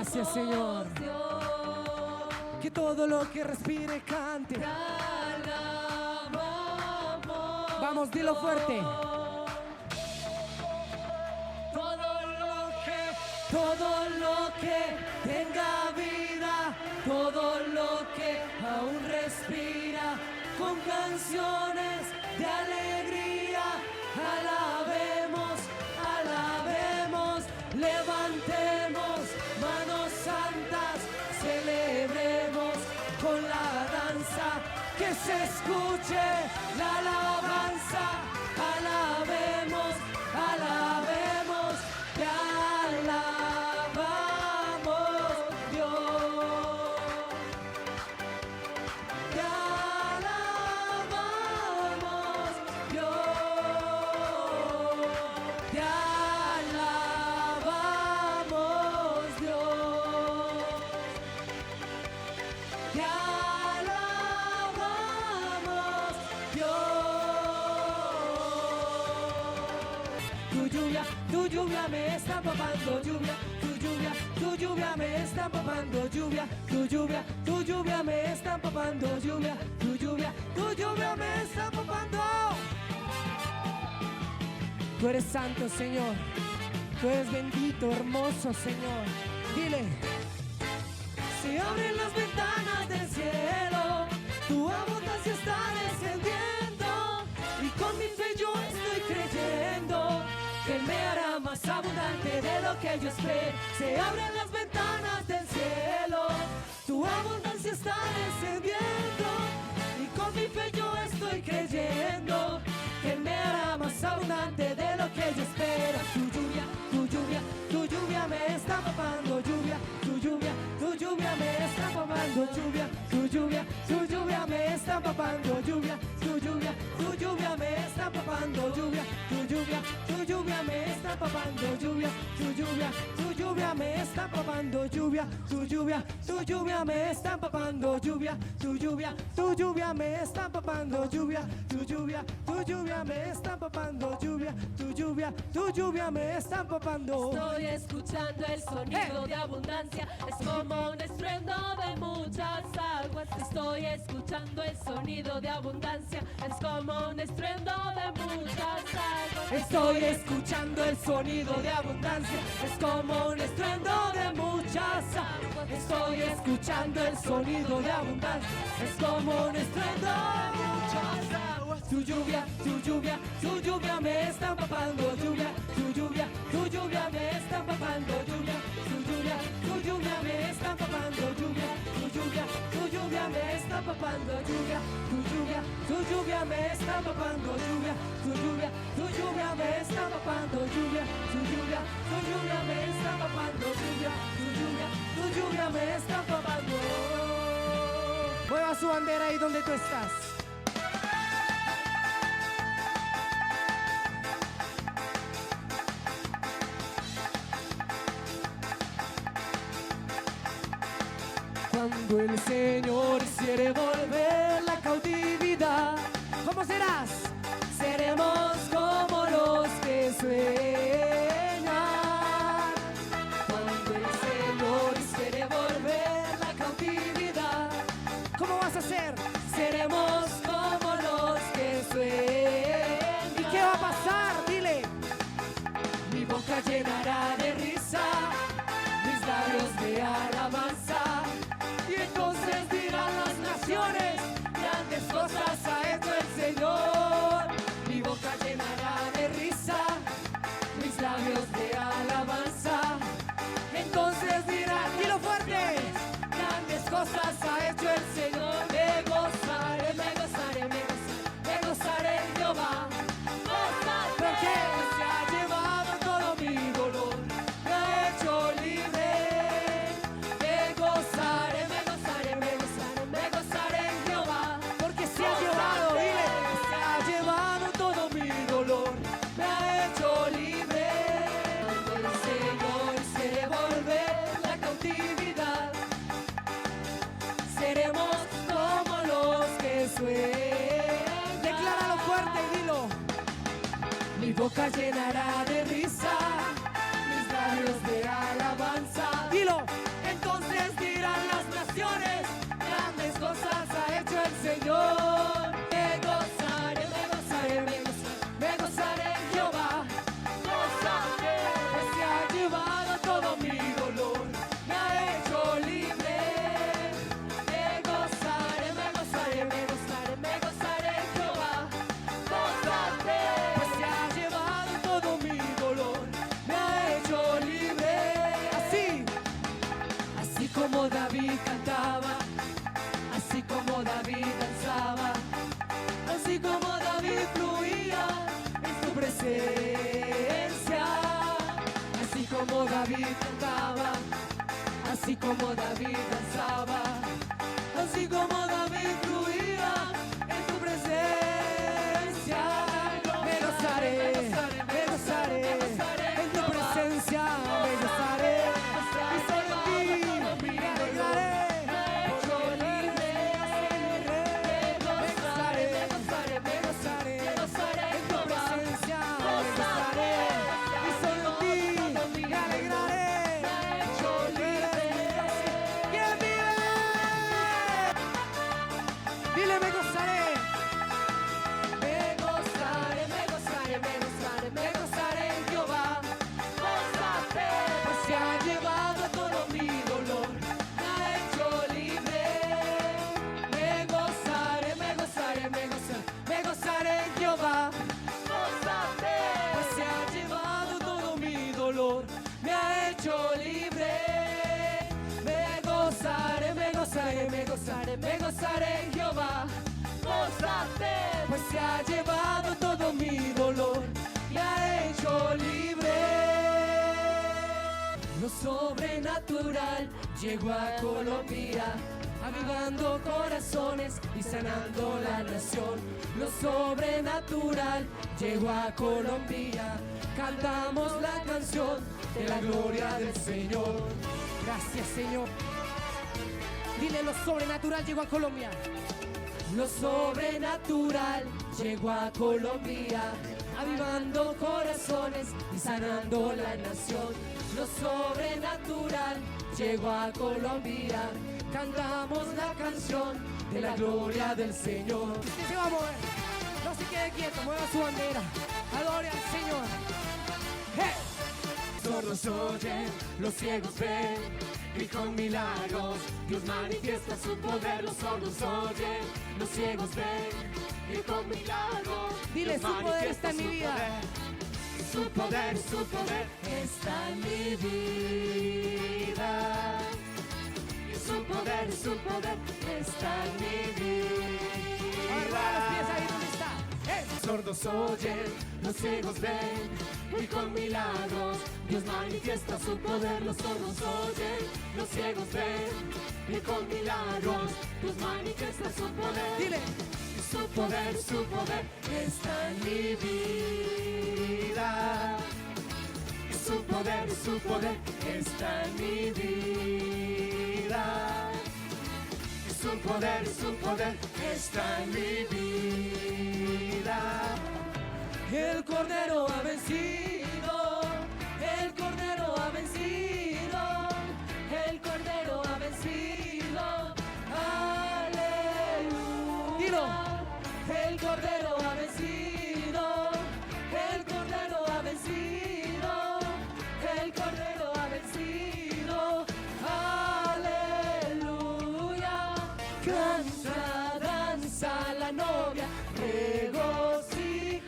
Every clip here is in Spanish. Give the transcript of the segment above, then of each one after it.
Gracias, Señor. Que todo lo que respire cante. Vamos, dilo fuerte. Todo lo que tenga vida, todo lo que aún respira, con canciones de alegría, alabemos, alabemos, levantemos manos santas, celebremos con la danza, que se escuche la alabanza, alabemos, alabemos, te alabamos, Dios, te alabamos, Dios, te alabamos, Dios, te alabamos, Dios. Tu lluvia me está empapando, lluvia, tu lluvia me está empapando, lluvia, tu lluvia me está empapando, lluvia, tu lluvia me está empapando. Tú eres santo, Señor, tú eres bendito, hermoso, Señor. Dile. Se abren las ventanas del cielo, tu abundancia está descendiendo, y con mi fe yo estoy creyendo que Él me hará más abundante de lo que yo esperé. Se abren las ventanas del cielo, tu abundancia está descendiendo, y con mi fe yo estoy creyendo que Él me hará más abundante de lo que yo espero. Tu lluvia me está empapando, lluvia, tu lluvia me está empapando, lluvia, tu lluvia me está empapando, lluvia, tu lluvia me está empapando, lluvia, tu lluvia me está empapando, lluvia, tu lluvia me está empapando, lluvia, tu lluvia me está empapando, lluvia, tu lluvia me está empapando, lluvia, tu lluvia me está empapando, lluvia, tu lluvia me está empapando. Estoy escuchando el sonido de abundancia, es como un estruendo de muchas aguas. Estoy escuchando el sonido de abundancia, es como un estruendo de muchas aguas. Estoy escuchando el sonido de abundancia, es como un estruendo de muchas aguas. Estoy escuchando el sonido de abundancia, es como un estruendo de muchas aguas. Tu lluvia me está empapando, lluvia, tu lluvia me está empapando, lluvia, tu lluvia me está empapando, lluvia, tu lluvia me está empapando, lluvia, tu lluvia me está empapando, lluvia, tu lluvia me está empapando, lluvia, tu lluvia me está empapando, lluvia, tu lluvia me está empapando. Mueva su bandera ahí donde tú estás. Cuando el Señor quiere volver la cautividad, ¿cómo serás? Seremos como los que sueñan. Cuando el Señor quiere volver la cautividad, ¿cómo vas a ser? Seremos como los que sueñan. ¿Y qué va a pasar? Dile. Mi boca llenará de risa, mis labios de alabanza. Y entonces dirán las naciones, grandes cosas ha hecho el Señor. Mi boca llenará de risa, mis labios de alabanza. Entonces dirán, dilo fuerte, grandes cosas ha hecho el Señor. Me gozaré, me gozaré, me gozaré, me gozaré en Jehová. Porque se ha llevado todo mi dolor, me ha hecho libre. Me gozaré, me gozaré, me gozaré, me gozaré en Jehová. Porque se ha llevado, dile, se ha llevado todo mi dolor, me ha hecho libre. Cuando el Señor quiere volver la cautividad, seremos como los que sueñan. Decláralo fuerte y dilo. Mi boca llenará de risa, mis labios de alabanza. Dilo. David cantaba, así como David danzaba, así como David fluía en tu presencia. Me gozaré, me gozaré, en tu presencia me gozaré, y solo en ti me alegraré. Me gozaré en Jehová, gózate, pues se ha llevado todo mi dolor, me ha hecho libre. Lo sobrenatural llegó a Colombia, avivando corazones y sanando la nación. Lo sobrenatural llegó a Colombia, cantamos la canción de la gloria del Señor. Gracias, Señor. Dile, lo sobrenatural llegó a Colombia. Lo sobrenatural llegó a Colombia, avivando corazones y sanando la nación. Lo sobrenatural llegó a Colombia, cantamos la canción de la gloria del Señor. Usted se va a mover, no se quede quieto, mueva su bandera, adore al Señor. ¡Hey! Sordos oyen, los ciegos ven, y con milagros Dios manifiesta su poder. Los sordos oyen, los ciegos ven, y con milagros dile, su poder está en mi vida. Su poder está en mi vida. Su poder está en mi vida. Los pies ahí donde está. Sordos oyen, los ciegos ven, y con milagros Dios manifiesta su poder. Los sordos oyen, los ciegos ven, y con milagros Dios manifiesta su poder. Dile, su poder está en mi vida. Su poder está en mi vida. Su poder está en mi vida. El Cordero ha vencido, el Cordero ha vencido, el Cordero ha vencido. Aleluya. Dilo. El Cordero ha vencido, el Cordero ha vencido, el Cordero ha vencido. Aleluya. Canta, danza la novia, regocíjate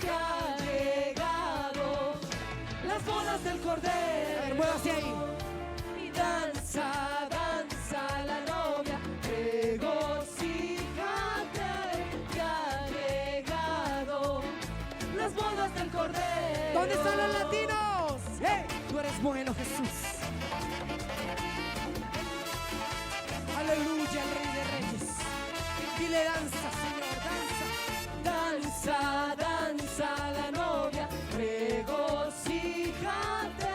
que ha llegado las bodas del Cordero. Muévase ahí. Y danza, danza la novia, regocíjate que ha llegado las bodas del Cordero. ¿Dónde están los latinos? ¡Hey! Tú eres bueno, Jesús. Aleluya, el Rey de Reyes. Dile, danza, Señor, danza. Danza, danza la novia, regocíjate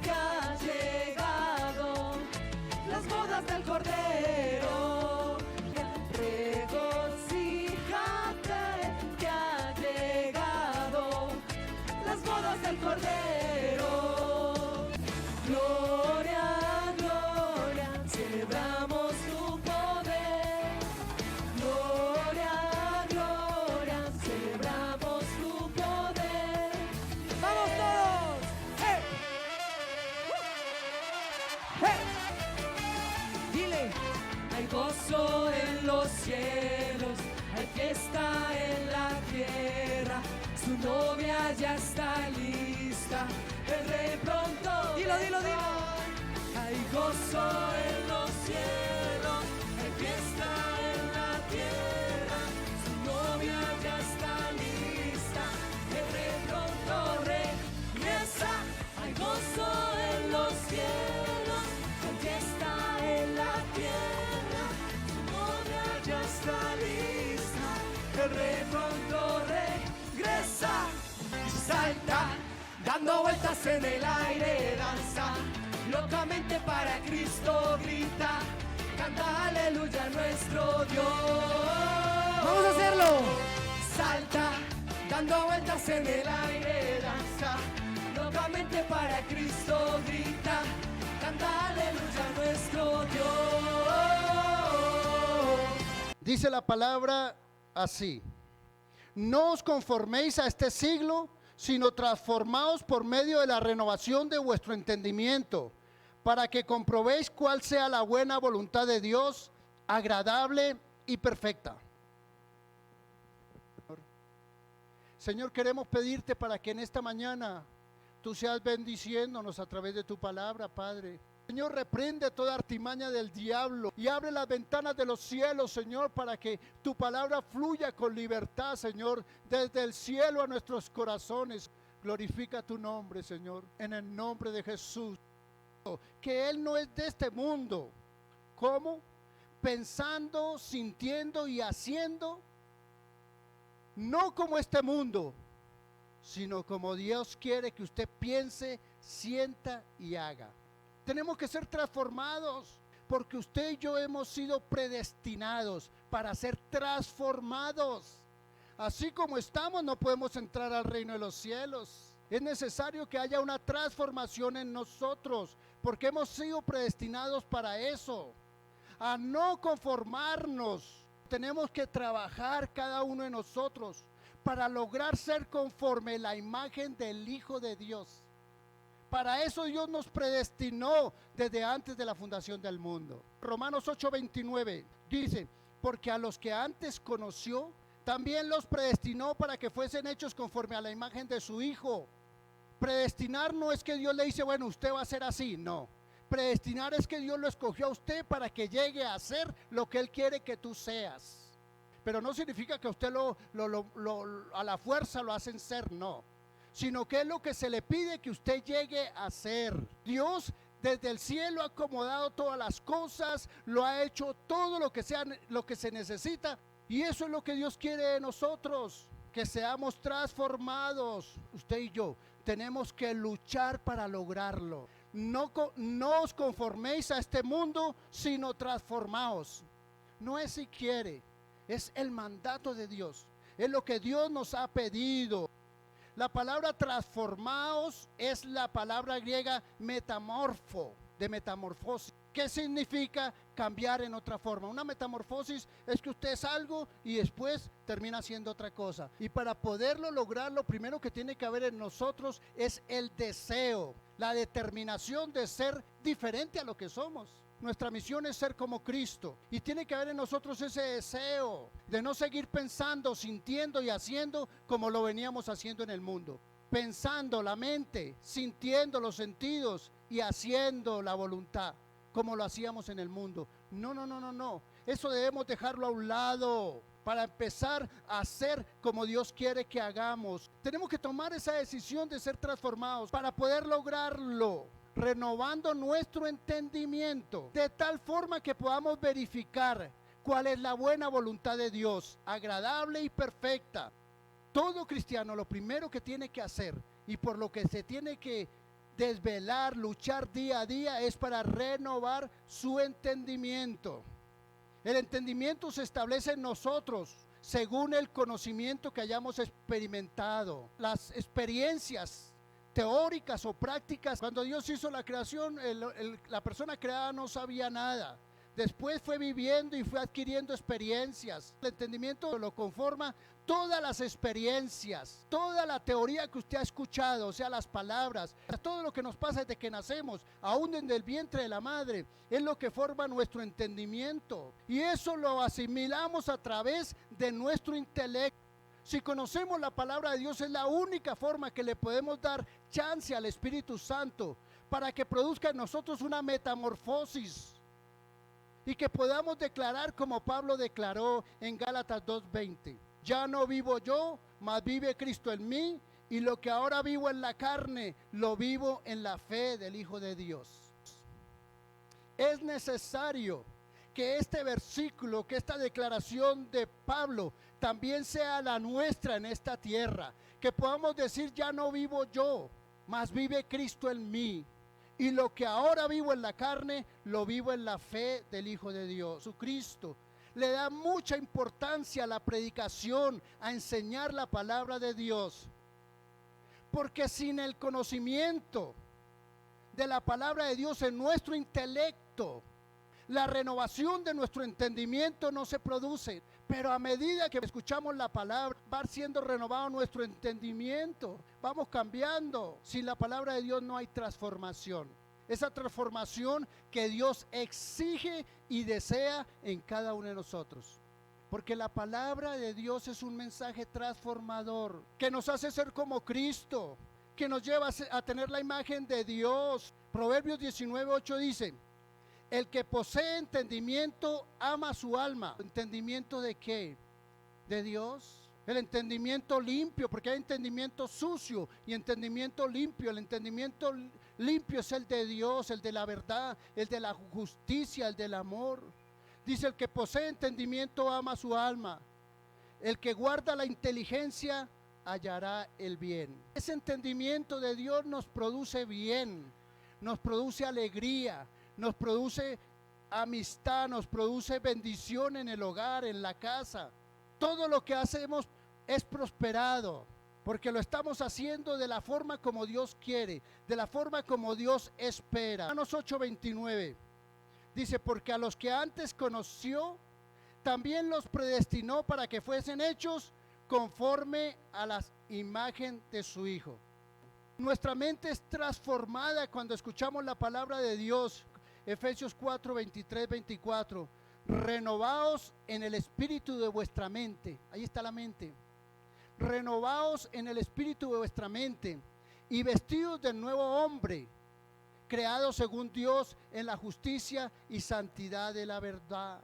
que ha llegado las bodas del Cordero. Regocíjate que ha llegado las bodas del Cordero. Gloria, gloria, celebramos tu poder. Gloria, gloria, celebramos tu poder. ¡Vamos todos! ¡Hey! ¡Hey! Dile, hay gozo en los cielos, hay fiesta en la tierra, su novia ya está lista, el rey pronto. Dilo, dilo, dilo. Hay gozo en los cielos, hay fiesta en la tierra, su novia ya está lista, el rey pronto regresa. Hay gozo vueltas en el aire, danza, locamente para Cristo grita, canta aleluya a nuestro Dios. Vamos a hacerlo. Salta, dando vueltas en el aire, danza, locamente para Cristo grita, canta aleluya a nuestro Dios. Dice la palabra así: no os conforméis a este siglo, sino transformaos por medio de la renovación de vuestro entendimiento, para que comprobéis cuál sea la buena voluntad de Dios, agradable y perfecta. Señor, queremos pedirte para que en esta mañana tú seas bendiciéndonos a través de tu palabra, Padre. Señor, reprende toda artimaña del diablo y abre las ventanas de los cielos, Señor, para que tu palabra fluya con libertad, Señor, desde el cielo a nuestros corazones. Glorifica tu nombre, Señor, en el nombre de Jesús. Que Él no es de este mundo. ¿Cómo? Pensando, sintiendo y haciendo, no como este mundo, sino como Dios quiere que usted piense, sienta y haga. Tenemos que ser transformados, porque usted y yo hemos sido predestinados para ser transformados. Así como estamos, no podemos entrar al reino de los cielos. Es necesario que haya una transformación en nosotros, porque hemos sido predestinados para eso. A no conformarnos. Tenemos que trabajar cada uno de nosotros para lograr ser conforme la imagen del Hijo de Dios. Para eso Dios nos predestinó desde antes de la fundación del mundo. Romanos 8:29 dice: porque a los que antes conoció, también los predestinó para que fuesen hechos conforme a la imagen de su Hijo. Predestinar no es que Dios le dice, bueno, usted va a ser así, no. Predestinar es que Dios lo escogió a usted para que llegue a ser lo que Él quiere que tú seas. Pero no significa que usted a la fuerza lo hacen ser, no. Sino que es lo que se le pide que usted llegue a ser. Dios desde el cielo ha acomodado todas las cosas, lo ha hecho todo lo que se necesita. Y eso es lo que Dios quiere de nosotros, que seamos transformados. Usted y yo tenemos que luchar para lograrlo. No os conforméis a este mundo, sino transformaos. No es si quiere, es el mandato de Dios, es lo que Dios nos ha pedido. La palabra transformaos es la palabra griega metamorfo, de metamorfosis. ¿Qué significa cambiar en otra forma? Una metamorfosis es que usted es algo y después termina siendo otra cosa. Y para poderlo lograr, lo primero que tiene que haber en nosotros es el deseo, la determinación de ser diferente a lo que somos. Nuestra misión es ser como Cristo y tiene que haber en nosotros ese deseo de no seguir pensando, sintiendo y haciendo como lo veníamos haciendo en el mundo. Pensando la mente, sintiendo los sentidos y haciendo la voluntad como lo hacíamos en el mundo. No. Eso debemos dejarlo a un lado para empezar a hacer como Dios quiere que hagamos. Tenemos que tomar esa decisión de ser transformados para poder lograrlo, renovando nuestro entendimiento de tal forma que podamos verificar cuál es la buena voluntad de Dios, agradable y perfecta. Todo cristiano lo primero que tiene que hacer y por lo que se tiene que desvelar, luchar día a día es para renovar su entendimiento. El entendimiento se establece en nosotros según el conocimiento que hayamos experimentado, las experiencias teóricas o prácticas. Cuando Dios hizo la creación, la persona creada no sabía nada. Después fue viviendo y fue adquiriendo experiencias. El entendimiento lo conforma todas las experiencias, toda la teoría que usted ha escuchado, o sea, las palabras, todo lo que nos pasa desde que nacemos, aún desde el vientre de la madre, es lo que forma nuestro entendimiento. Y eso lo asimilamos a través de nuestro intelecto. Si conocemos la palabra de Dios, es la única forma que le podemos dar chance al Espíritu Santo para que produzca en nosotros una metamorfosis y que podamos declarar como Pablo declaró en Gálatas 2:20: ya no vivo yo, mas vive Cristo en mí, y lo que ahora vivo en la carne, lo vivo en la fe del Hijo de Dios. Es necesario que este versículo, que esta declaración de Pablo también sea la nuestra en esta tierra, que podamos decir: ya no vivo yo, mas vive Cristo en mí. Y lo que ahora vivo en la carne, lo vivo en la fe del Hijo de Dios, Jesucristo. Le da mucha importancia a la predicación, a enseñar la palabra de Dios. Porque sin el conocimiento de la palabra de Dios en nuestro intelecto, la renovación de nuestro entendimiento no se produce. Pero a medida que escuchamos la palabra, va siendo renovado nuestro entendimiento. Vamos cambiando. Sin la palabra de Dios no hay transformación. Esa transformación que Dios exige y desea en cada uno de nosotros. Porque la palabra de Dios es un mensaje transformador que nos hace ser como Cristo, que nos lleva a tener la imagen de Dios. Proverbios 19:8 dice: el que posee entendimiento ama su alma. ¿Entendimiento de qué? ¿De Dios? El entendimiento limpio, porque hay entendimiento sucio y entendimiento limpio. El entendimiento limpio es el de Dios, el de la verdad, el de la justicia, el del amor. Dice: el que posee entendimiento ama su alma. El que guarda la inteligencia hallará el bien. Ese entendimiento de Dios nos produce bien, nos produce alegría, nos produce amistad, nos produce bendición en el hogar, en la casa. Todo lo que hacemos es prosperado, porque lo estamos haciendo de la forma como Dios quiere, de la forma como Dios espera. Romanos 8:29 dice: porque a los que antes conoció, también los predestinó para que fuesen hechos conforme a la imagen de su Hijo. Nuestra mente es transformada cuando escuchamos la palabra de Dios. Efesios 4:23-24. Renovaos en el espíritu de vuestra mente. Ahí está la mente. Renovaos en el espíritu de vuestra mente y vestidos del nuevo hombre, creado según Dios en la justicia y santidad de la verdad.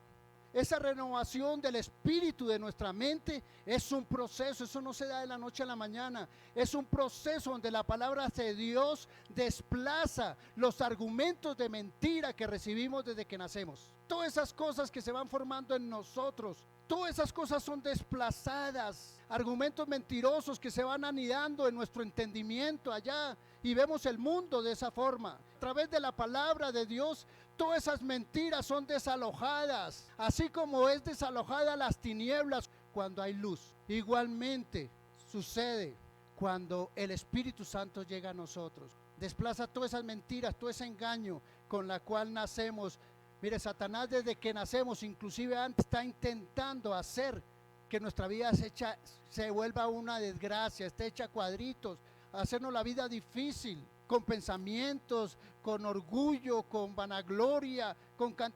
Esa renovación del espíritu de nuestra mente es un proceso. Eso no se da de la noche a la mañana. Es un proceso donde la palabra de Dios desplaza los argumentos de mentira que recibimos desde que nacemos. Todas esas cosas que se van formando en nosotros, todas esas cosas son desplazadas. Argumentos mentirosos que se van anidando en nuestro entendimiento allá, y vemos el mundo de esa forma. A través de la palabra de Dios, todas esas mentiras son desalojadas, así como es desalojada las tinieblas cuando hay luz. Igualmente sucede cuando el Espíritu Santo llega a nosotros. Desplaza todas esas mentiras, todo ese engaño con la cual nacemos. Mire, Satanás desde que nacemos, inclusive antes, está intentando hacer que nuestra vida se vuelva una desgracia, esté hecha cuadritos, hacernos la vida difícil, con pensamientos, con orgullo, con vanagloria,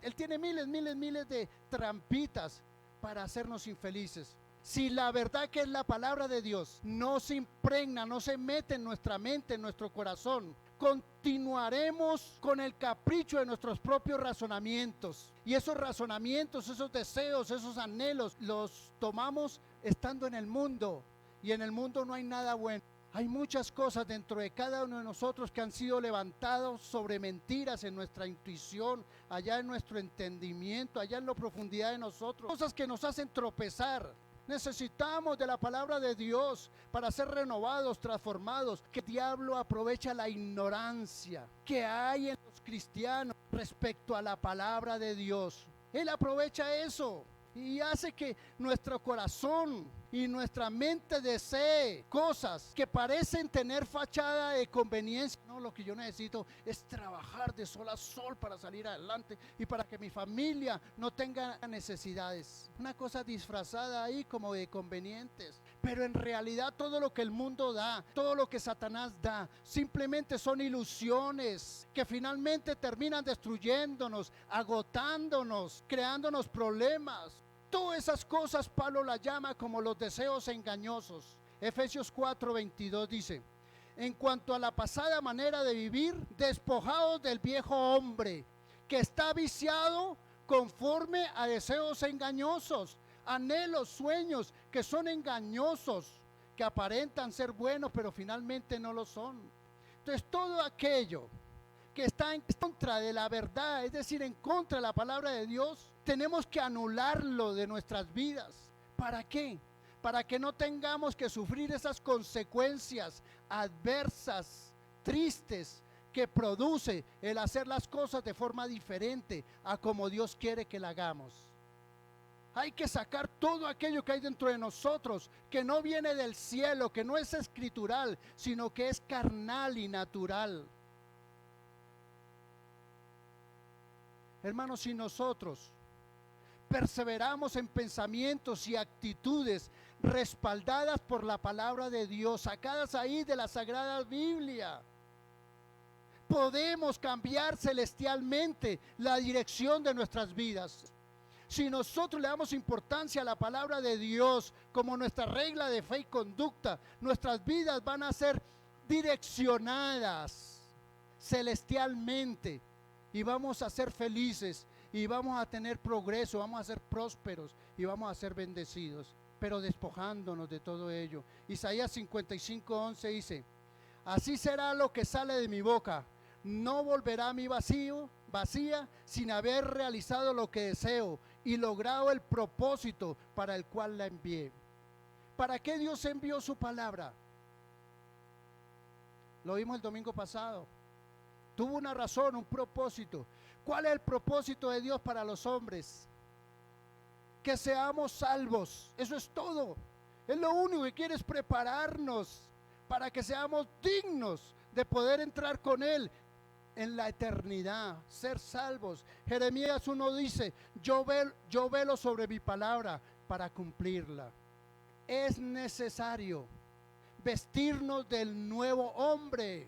él tiene miles de trampitas para hacernos infelices. Si la verdad, que es la palabra de Dios, no se impregna, no se mete en nuestra mente, en nuestro corazón, continuaremos con el capricho de nuestros propios razonamientos. Y esos razonamientos, esos deseos, esos anhelos, los tomamos estando en el mundo. Y en el mundo no hay nada bueno. Hay muchas cosas dentro de cada uno de nosotros que han sido levantados sobre mentiras en nuestra intuición, allá en nuestro entendimiento, allá en la profundidad de nosotros. Cosas que nos hacen tropezar. Necesitamos de la palabra de Dios para ser renovados, transformados. Que el diablo aprovecha la ignorancia que hay en los cristianos respecto a la palabra de Dios. Él aprovecha eso y hace que nuestro corazón y nuestra mente desee cosas que parecen tener fachada de conveniencia. No, lo que yo necesito es trabajar de sol a sol para salir adelante y para que mi familia no tenga necesidades. Una cosa disfrazada ahí como de convenientes. Pero en realidad todo lo que el mundo da, todo lo que Satanás da, simplemente son ilusiones que finalmente terminan destruyéndonos, agotándonos, creándonos problemas. Todas esas cosas Pablo las llama como los deseos engañosos. Efesios 4:22 dice: en cuanto a la pasada manera de vivir, despojados del viejo hombre, que está viciado conforme a deseos engañosos, anhelos, sueños que son engañosos, que aparentan ser buenos, pero finalmente no lo son. Entonces todo aquello que está en contra de la verdad, es decir, en contra de la palabra de Dios, tenemos que anularlo de nuestras vidas. ¿Para qué? Para que no tengamos que sufrir esas consecuencias adversas, tristes que produce el hacer las cosas de forma diferente a como Dios quiere que la hagamos. Hay que sacar todo aquello que hay dentro de nosotros, que no viene del cielo, que no es escritural, sino que es carnal y natural. Hermanos, si nosotros perseveramos en pensamientos y actitudes respaldadas por la palabra de Dios, sacadas ahí de la Sagrada Biblia, podemos cambiar celestialmente la dirección de nuestras vidas. Si nosotros le damos importancia a la palabra de Dios como nuestra regla de fe y conducta, nuestras vidas van a ser direccionadas celestialmente y vamos a ser felices y vamos a tener progreso, vamos a ser prósperos y vamos a ser bendecidos, pero despojándonos de todo ello. Isaías 55:11 dice: así será lo que sale de mi boca, no volverá a mí vacía, sin haber realizado lo que deseo y logrado el propósito para el cual la envié. ¿Para qué Dios envió su palabra? Lo vimos el domingo pasado. Tuvo una razón, un propósito. ¿Cuál es el propósito de Dios para los hombres? Que seamos salvos. Eso es todo. Es lo único que quiere, es prepararnos para que seamos dignos de poder entrar con Él en la eternidad, ser salvos. Jeremías 1 dice: yo velo sobre mi palabra para cumplirla. Es necesario vestirnos del nuevo hombre,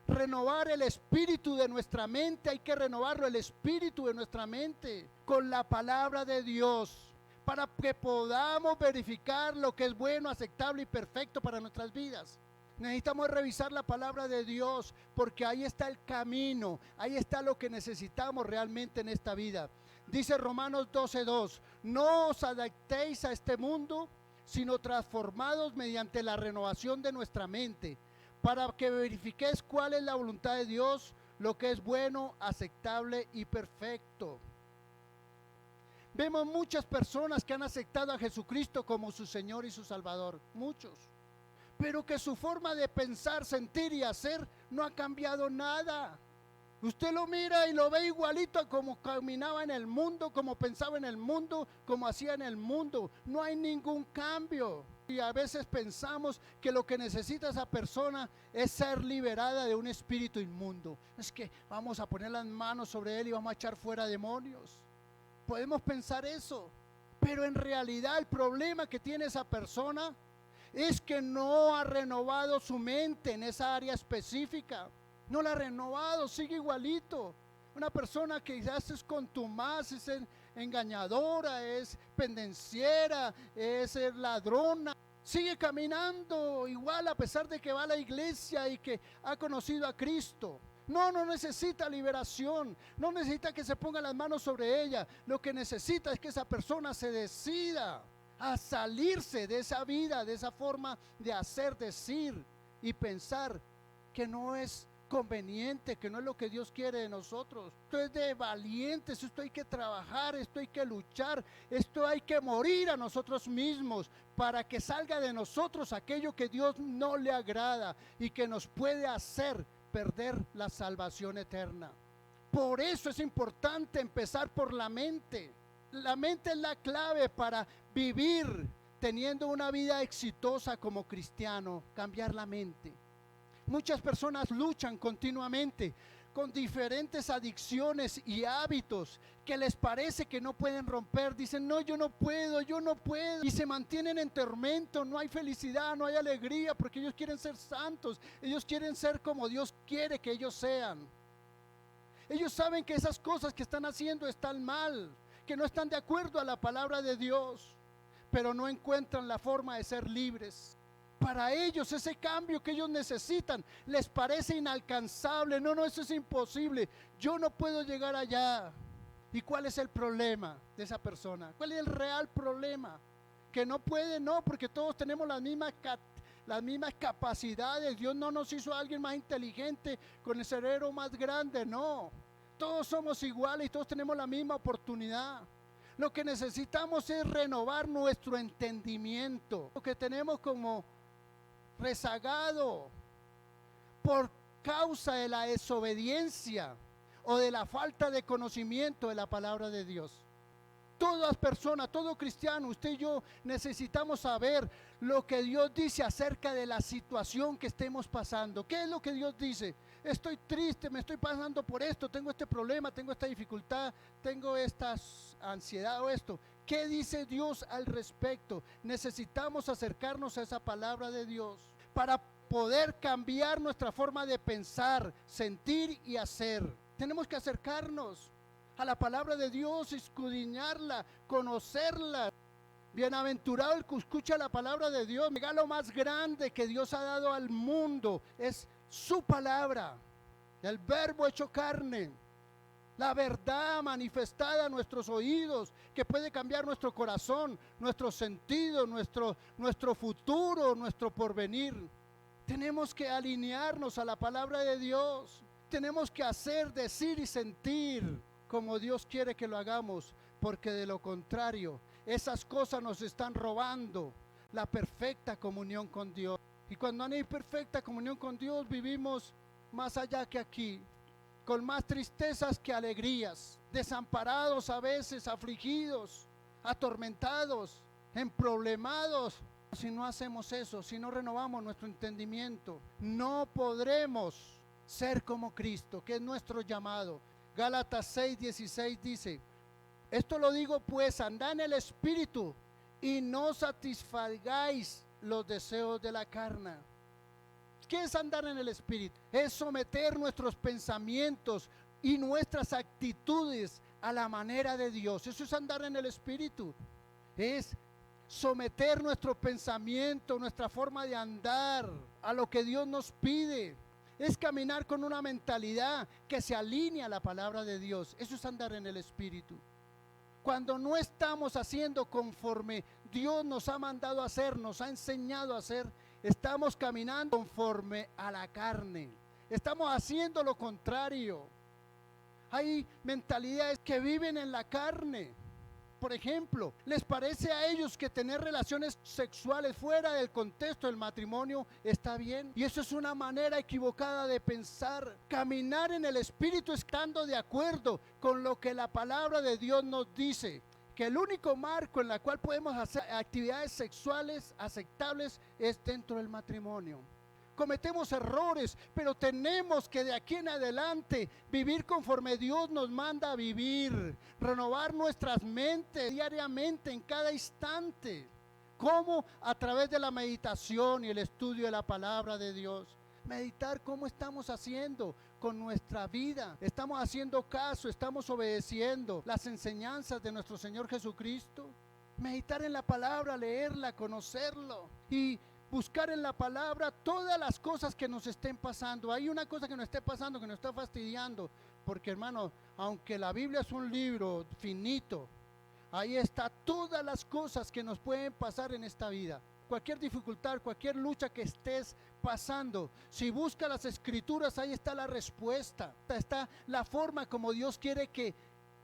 renovar el espíritu de nuestra mente. Hay que renovarlo, el espíritu de nuestra mente, con la palabra de Dios, para que podamos verificar lo que es bueno, aceptable y perfecto para nuestras vidas. Necesitamos revisar la palabra de Dios, porque ahí está el camino, ahí está lo que necesitamos realmente en esta vida. Dice Romanos 12:2: no os adaptéis a este mundo, sino transformados mediante la renovación de nuestra mente, para que verifiquéis cuál es la voluntad de Dios, lo que es bueno, aceptable y perfecto. Vemos muchas personas que han aceptado a Jesucristo como su Señor y su Salvador, muchos, pero que su forma de pensar, sentir y hacer no ha cambiado nada. Usted lo mira y lo ve igualito a como caminaba en el mundo, como pensaba en el mundo, como hacía en el mundo. No hay ningún cambio. Y a veces pensamos que lo que necesita esa persona es ser liberada de un espíritu inmundo. Es que vamos a poner las manos sobre él y vamos a echar fuera demonios. Podemos pensar eso, pero en realidad el problema que tiene esa persona es que no ha renovado su mente en esa área específica. No la ha renovado, sigue igualito. Una persona que quizás es contumaz, es engañadora, es pendenciera, es ladrona, sigue caminando igual a pesar de que va a la iglesia y que ha conocido a Cristo. No necesita liberación, no necesita que se pongan las manos sobre ella. Lo que necesita es que esa persona se decida a salirse de esa vida, de esa forma de hacer, decir y pensar que no es conveniente, que no es lo que Dios quiere de nosotros. Esto es de valientes, esto hay que trabajar, esto hay que luchar, esto hay que morir a nosotros mismos para que salga de nosotros aquello que Dios no le agrada y que nos puede hacer perder la salvación eterna. Por eso es importante empezar por la mente. La mente es la clave para vivir teniendo una vida exitosa como cristiano, cambiar la mente. Muchas personas luchan continuamente con diferentes adicciones y hábitos que les parece que no pueden romper. Dicen: no, yo no puedo, y se mantienen en tormento. No hay felicidad, no hay alegría, porque ellos quieren ser santos, ellos quieren ser como Dios quiere que ellos sean. Ellos saben que esas cosas que están haciendo están mal, que no están de acuerdo a la palabra de Dios, pero no encuentran la forma de ser libres. Para ellos ese cambio que ellos necesitan les parece inalcanzable. No, eso es imposible, yo no puedo llegar allá. ¿Y cuál es el problema de esa persona? ¿Cuál es el real problema? Que no puede, no, porque todos tenemos las mismas capacidades. Dios no nos hizo a alguien más inteligente con el cerebro más grande, no. Todos somos iguales y todos tenemos la misma oportunidad. Lo que necesitamos es renovar nuestro entendimiento. Lo que tenemos como rezagado por causa de la desobediencia o de la falta de conocimiento de la palabra de Dios. Todas personas, todo cristiano, usted y yo necesitamos saber lo que Dios dice acerca de la situación que estemos pasando. ¿Qué es lo que Dios dice? Estoy triste, me estoy pasando por esto, tengo este problema, tengo esta dificultad, tengo esta ansiedad o esto. ¿Qué dice Dios al respecto? Necesitamos acercarnos a esa palabra de Dios para poder cambiar nuestra forma de pensar, sentir y hacer. Tenemos que acercarnos a la palabra de Dios, escudriñarla, conocerla. Bienaventurado el que escucha la palabra de Dios. El regalo más grande que Dios ha dado al mundo es su palabra, el verbo hecho carne, la verdad manifestada a nuestros oídos, que puede cambiar nuestro corazón, nuestro sentido, nuestro futuro, nuestro porvenir. Tenemos que alinearnos a la palabra de Dios. Tenemos que hacer, decir y sentir como Dios quiere que lo hagamos, porque de lo contrario, esas cosas nos están robando la perfecta comunión con Dios. Y cuando no hay perfecta comunión con Dios, vivimos más allá que aquí, con más tristezas que alegrías, desamparados a veces, afligidos, atormentados, emproblemados. Si no hacemos eso, si no renovamos nuestro entendimiento, no podremos ser como Cristo, que es nuestro llamado. Gálatas 6:16 dice: esto lo digo pues, andad en el Espíritu y no satisfagáis los deseos de la carne. ¿Qué es andar en el Espíritu? Es someter nuestros pensamientos y nuestras actitudes a la manera de Dios. Eso es andar en el Espíritu. Es someter nuestro pensamiento, nuestra forma de andar a lo que Dios nos pide. Es caminar con una mentalidad que se alinea a la palabra de Dios. Eso es andar en el Espíritu. Cuando no estamos haciendo conforme Dios nos ha mandado a hacer, nos ha enseñado a hacer, estamos caminando conforme a la carne. Estamos haciendo lo contrario. Hay mentalidades que viven en la carne. Por ejemplo, ¿les parece a ellos que tener relaciones sexuales fuera del contexto del matrimonio está bien? Y eso es una manera equivocada de pensar. Caminar en el Espíritu estando de acuerdo con lo que la palabra de Dios nos dice, que el único marco en el cual podemos hacer actividades sexuales aceptables es dentro del matrimonio. Cometemos errores, pero tenemos que de aquí en adelante vivir conforme Dios nos manda a vivir, renovar nuestras mentes diariamente, en cada instante. ¿Cómo? A través de la meditación y el estudio de la palabra de Dios. Meditar cómo estamos haciendo con nuestra vida. ¿Estamos haciendo caso? ¿Estamos obedeciendo las enseñanzas de nuestro Señor Jesucristo? Meditar en la palabra, leerla, conocerlo y buscar en la palabra todas las cosas que nos estén pasando. Hay una cosa que nos esté pasando, que nos está fastidiando, porque hermano, aunque la Biblia es un libro finito, ahí está todas las cosas que nos pueden pasar en esta vida. Cualquier dificultad, cualquier lucha que estés pasando, si buscas las escrituras, ahí está la respuesta. Está la forma como Dios quiere que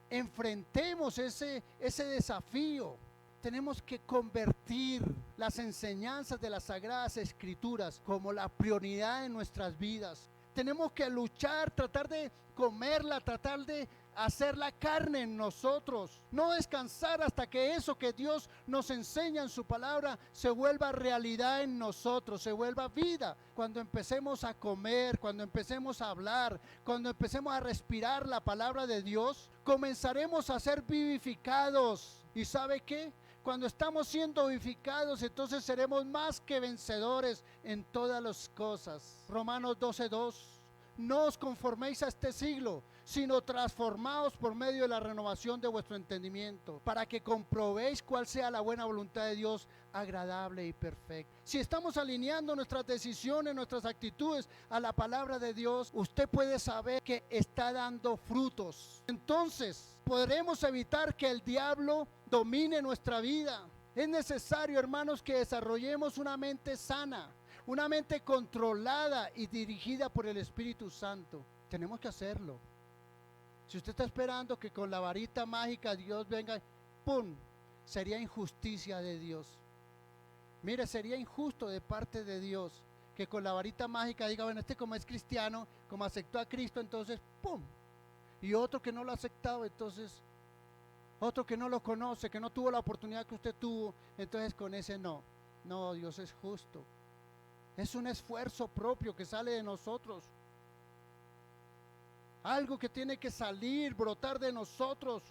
enfrentemos ese desafío. Tenemos que convertir las enseñanzas de las Sagradas Escrituras como la prioridad en nuestras vidas. Tenemos que luchar, tratar de comerla, tratar de hacer la carne en nosotros. No descansar hasta que eso que Dios nos enseña en su palabra se vuelva realidad en nosotros, se vuelva vida. Cuando empecemos a comer, cuando empecemos a hablar, cuando empecemos a respirar la palabra de Dios, comenzaremos a ser vivificados. ¿Y sabe qué? Cuando estamos siendo vivificados, entonces seremos más que vencedores en todas las cosas. Romanos 12:2. No os conforméis a este siglo, sino transformaos por medio de la renovación de vuestro entendimiento, para que comprobéis cuál sea la buena voluntad de Dios, agradable y perfecta. Si estamos alineando nuestras decisiones, nuestras actitudes a la palabra de Dios, usted puede saber que está dando frutos. Entonces, podremos evitar que el diablo domine nuestra vida. Es necesario, hermanos, que desarrollemos una mente sana, una mente controlada y dirigida por el Espíritu Santo. Tenemos que hacerlo. Si usted está esperando que con la varita mágica Dios venga, ¡pum!, sería injusticia de Dios. Mire, sería injusto de parte de Dios que con la varita mágica diga, bueno, este como es cristiano, como aceptó a Cristo, entonces, ¡pum! Y otro que no lo ha aceptado, entonces, otro que no lo conoce, que no tuvo la oportunidad que usted tuvo, entonces con ese no. No, Dios es justo. Es un esfuerzo propio que sale de nosotros. Algo que tiene que salir, brotar de nosotros.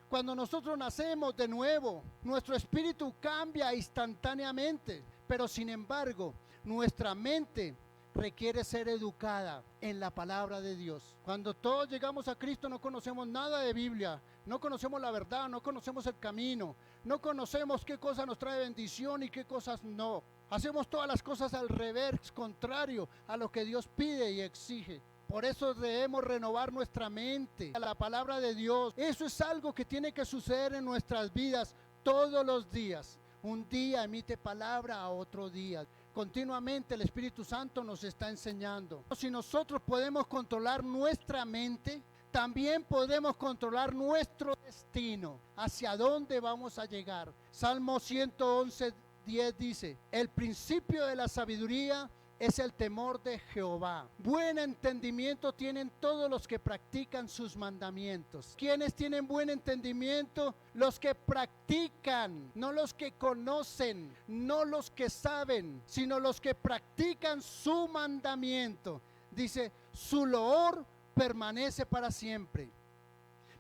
Cuando nosotros nacemos de nuevo, nuestro espíritu cambia instantáneamente, pero sin embargo, nuestra mente requiere ser educada en la palabra de Dios. Cuando todos llegamos a Cristo no conocemos nada de Biblia, no conocemos la verdad, no conocemos el camino, no conocemos qué cosa nos trae bendición y qué cosas no. Hacemos todas las cosas al revés, contrario a lo que Dios pide y exige. Por eso debemos renovar nuestra mente a la palabra de Dios. Eso es algo que tiene que suceder en nuestras vidas todos los días. Un día emite palabra a otro día. Continuamente el Espíritu Santo nos está enseñando. Si nosotros podemos controlar nuestra mente, también podemos controlar nuestro destino, hacia dónde vamos a llegar. Salmo 111:10 dice, el principio de la sabiduría es el temor de Jehová. Buen entendimiento tienen todos los que practican sus mandamientos. ¿Quiénes tienen buen entendimiento? Los que practican, no los que conocen, no los que saben, sino los que practican su mandamiento. Dice, su loor permanece para siempre.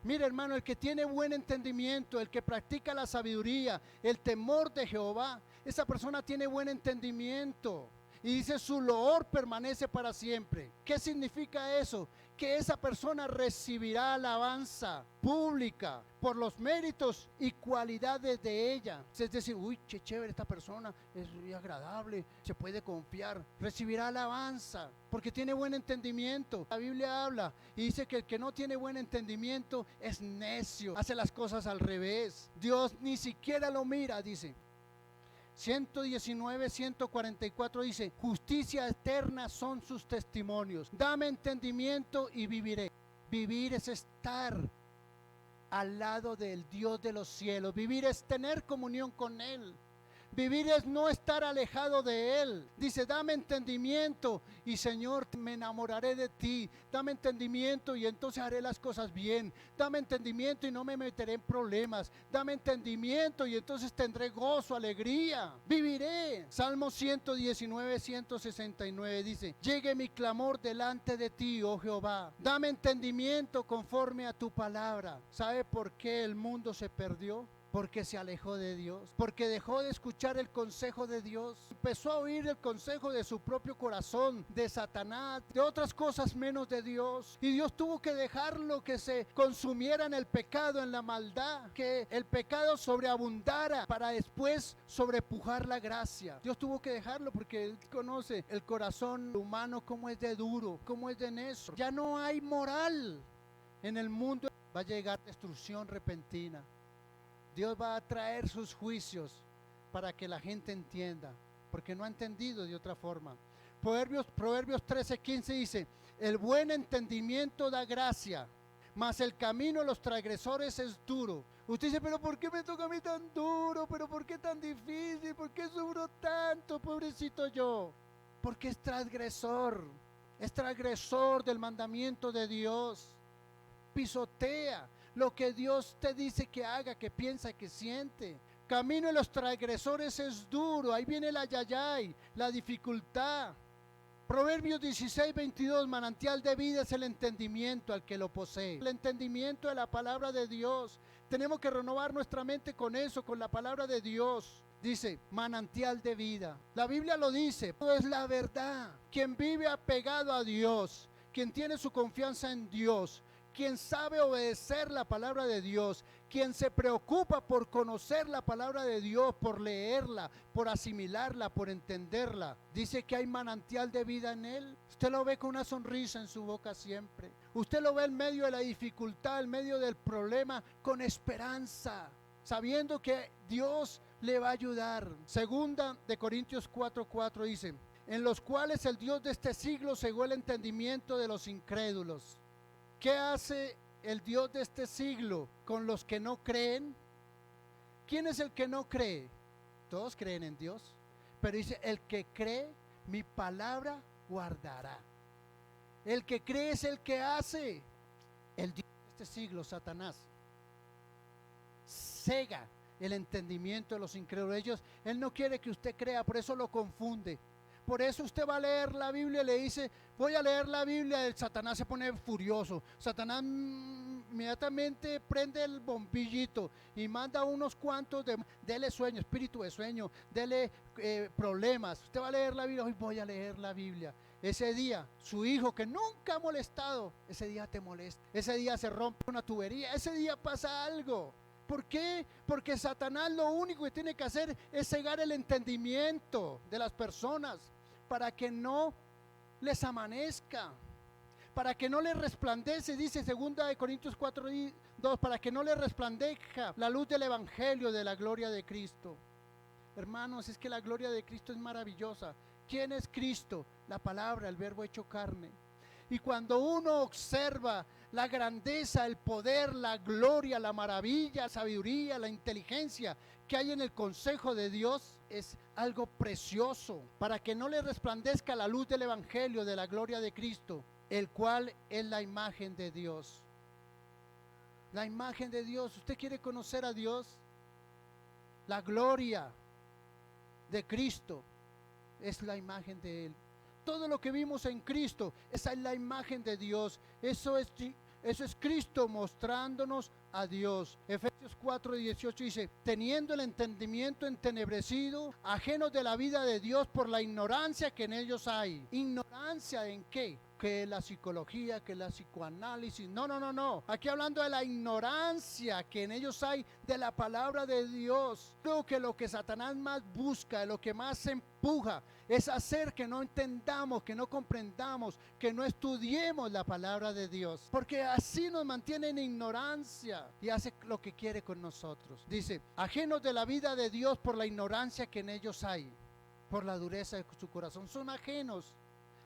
Mira, hermano, el que tiene buen entendimiento, el que practica la sabiduría, el temor de Jehová, esa persona tiene buen entendimiento. Y dice, su loor permanece para siempre. ¿Qué significa eso? Que esa persona recibirá alabanza pública por los méritos y cualidades de ella. Es decir, uy, qué chévere esta persona, es muy agradable, se puede confiar. Recibirá alabanza porque tiene buen entendimiento. La Biblia habla y dice que el que no tiene buen entendimiento es necio, hace las cosas al revés. Dios ni siquiera lo mira, dice. 119:144 dice, justicia eterna son sus testimonios. Dame entendimiento y viviré. Vivir es estar al lado del Dios de los cielos. Vivir es tener comunión con Él. Vivir es no estar alejado de Él. Dice, dame entendimiento y Señor, me enamoraré de ti. Dame entendimiento y entonces haré las cosas bien. Dame entendimiento y no me meteré en problemas. Dame entendimiento y entonces tendré gozo, alegría. Viviré. Salmo 119:169 dice, llegue mi clamor delante de ti, oh Jehová. Dame entendimiento conforme a tu palabra. ¿Sabe por qué el mundo se perdió? Porque se alejó de Dios, porque dejó de escuchar el consejo de Dios, empezó a oír el consejo de su propio corazón, de Satanás, de otras cosas menos de Dios, y Dios tuvo que dejarlo que se consumiera en el pecado, en la maldad, que el pecado sobreabundara para después sobrepujar la gracia. Dios tuvo que dejarlo porque Él conoce el corazón humano, cómo es de duro, cómo es de necio. Ya no hay moral en el mundo, va a llegar destrucción repentina. Dios va a traer sus juicios para que la gente entienda, porque no ha entendido de otra forma. Proverbios 13:15 dice, el buen entendimiento da gracia, mas el camino de los transgresores es duro. Usted dice, pero ¿por qué me toca a mí tan duro? ¿Pero por qué tan difícil? ¿Por qué sufro tanto, pobrecito yo? Porque es transgresor del mandamiento de Dios. Pisotea lo que Dios te dice que haga, que piensa, que siente. Camino de los transgresores es duro. Ahí viene la yayay, la dificultad. Proverbios 16:22, manantial de vida es el entendimiento al que lo posee. El entendimiento de la palabra de Dios. Tenemos que renovar nuestra mente con eso, con la palabra de Dios. Dice, manantial de vida. La Biblia lo dice, todo es la verdad. Quien vive apegado a Dios, quien tiene su confianza en Dios, quien sabe obedecer la palabra de Dios, quien se preocupa por conocer la palabra de Dios, por leerla, por asimilarla, por entenderla, dice que hay manantial de vida en él. Usted lo ve con una sonrisa en su boca siempre. Usted lo ve en medio de la dificultad, en medio del problema, con esperanza, sabiendo que Dios le va a ayudar. Segunda de Corintios 4:4 dice, en los cuales el Dios de este siglo cegó el entendimiento de los incrédulos. ¿Qué hace el Dios de este siglo con los que no creen? ¿Quién es el que no cree? Todos creen en Dios, pero dice, el que cree mi palabra guardará. El que cree es el que hace. El Dios de este siglo, Satanás, cega el entendimiento de los incrédulos. Él no quiere que usted crea, por eso lo confunde. Por eso usted va a leer la Biblia y le dice, voy a leer la Biblia, el Satanás se pone furioso. Satanás inmediatamente prende el bombillito y manda unos cuantos, dele sueño, espíritu de sueño, dele problemas. Usted va a leer la Biblia, hoy voy a leer la Biblia. Ese día, su hijo que nunca ha molestado, ese día te molesta. Ese día se rompe una tubería, ese día pasa algo. ¿Por qué? Porque Satanás lo único que tiene que hacer es cegar el entendimiento de las personas para que no les amanezca, para que no les resplandece, dice 2 Corintios 4:2, para que no les resplandezca la luz del evangelio de la gloria de Cristo. Hermanos, es que la gloria de Cristo es maravillosa. ¿Quién es Cristo? La palabra, el verbo hecho carne. Y cuando uno observa la grandeza, el poder, la gloria, la maravilla, la sabiduría, la inteligencia que hay en el consejo de Dios, es algo precioso, para que no le resplandezca la luz del evangelio de la gloria de Cristo, el cual es la imagen de Dios. La imagen de Dios. ¿Usted quiere conocer a Dios? La gloria de Cristo es la imagen de Él. Todo lo que vimos en Cristo, esa es la imagen de Dios. Eso es Cristo mostrándonos a Dios. Efesios 4:18 dice, teniendo el entendimiento entenebrecido, ajenos de la vida de Dios por la ignorancia que en ellos hay. ¿Ignorancia en qué? Que la psicología, que la psicoanálisis. No. Aquí hablando de la ignorancia que en ellos hay de la palabra de Dios. Creo que lo que Satanás más busca, lo que más se empuja, es hacer que no entendamos, que no comprendamos, que no estudiemos la palabra de Dios. Porque así nos mantiene en ignorancia y hace lo que quiere con nosotros. Dice, ajenos de la vida de Dios por la ignorancia que en ellos hay, por la dureza de su corazón. Son ajenos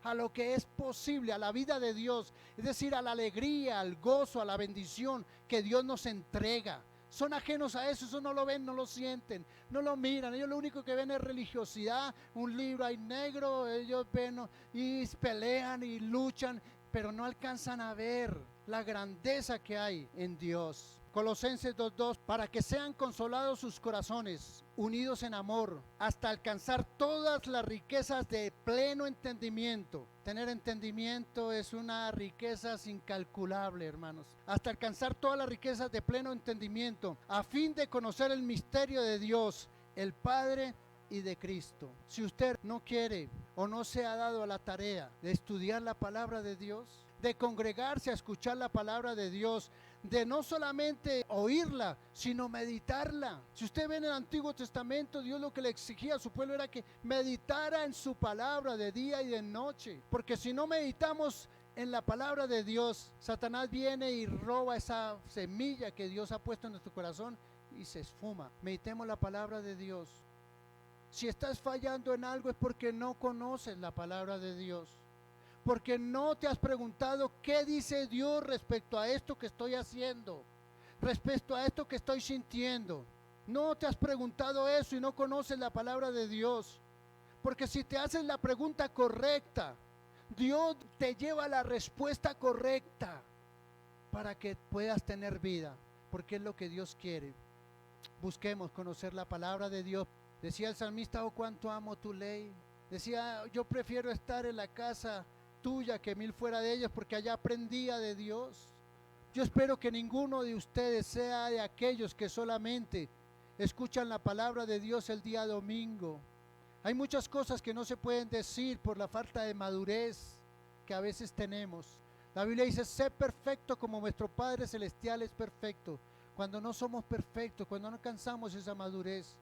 a lo que es posible, a la vida de Dios, es decir, a la alegría, al gozo, a la bendición que Dios nos entrega. Son ajenos a eso no lo ven, no lo sienten, no lo miran. Ellos lo único que ven es religiosidad, un libro ahí negro, ellos ven y pelean y luchan, pero no alcanzan a ver la grandeza que hay en Dios. Colosenses 2:2, para que sean consolados sus corazones, unidos en amor, hasta alcanzar todas las riquezas de pleno entendimiento. Tener entendimiento es una riqueza incalculable, hermanos. Hasta alcanzar todas las riquezas de pleno entendimiento, a fin de conocer el misterio de Dios, el Padre y de Cristo. Si usted no quiere o no se ha dado a la tarea de estudiar la palabra de Dios, de congregarse a escuchar la palabra de Dios, de no solamente oírla, sino meditarla. Si usted ve en el Antiguo Testamento, Dios lo que le exigía a su pueblo era que meditara en su palabra de día y de noche, porque si no meditamos en la palabra de Dios, Satanás viene y roba esa semilla que Dios ha puesto en nuestro corazón y se esfuma. Meditemos la palabra de Dios. Si estás fallando en algo es porque no conoces la palabra de Dios, porque no te has preguntado qué dice Dios respecto a esto que estoy haciendo, respecto a esto que estoy sintiendo. No te has preguntado eso y no conoces la palabra de Dios, porque si te haces la pregunta correcta, Dios te lleva a la respuesta correcta para que puedas tener vida, porque es lo que Dios quiere. Busquemos conocer la palabra de Dios. Decía el salmista, oh cuánto amo tu ley. Decía, yo prefiero estar en la casa tuya que 1000 fuera de ellos, porque allá aprendía de Dios. Yo espero que ninguno de ustedes sea de aquellos que solamente escuchan la palabra de Dios el día domingo. Hay muchas cosas que no se pueden decir por la falta de madurez que a veces tenemos. La Biblia dice, sé perfecto como vuestro Padre Celestial es perfecto. Cuando no somos perfectos, cuando no alcanzamos esa madurez,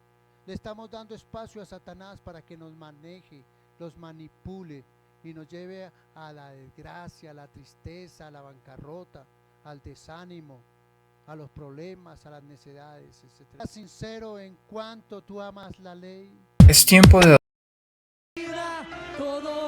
le estamos dando espacio a Satanás para que nos maneje, los manipule y nos lleve a la desgracia, a la tristeza, a la bancarrota, al desánimo, a los problemas, a las necedades, etc. ¿Estás sincero en cuánto tú amas la ley? Es tiempo de Todo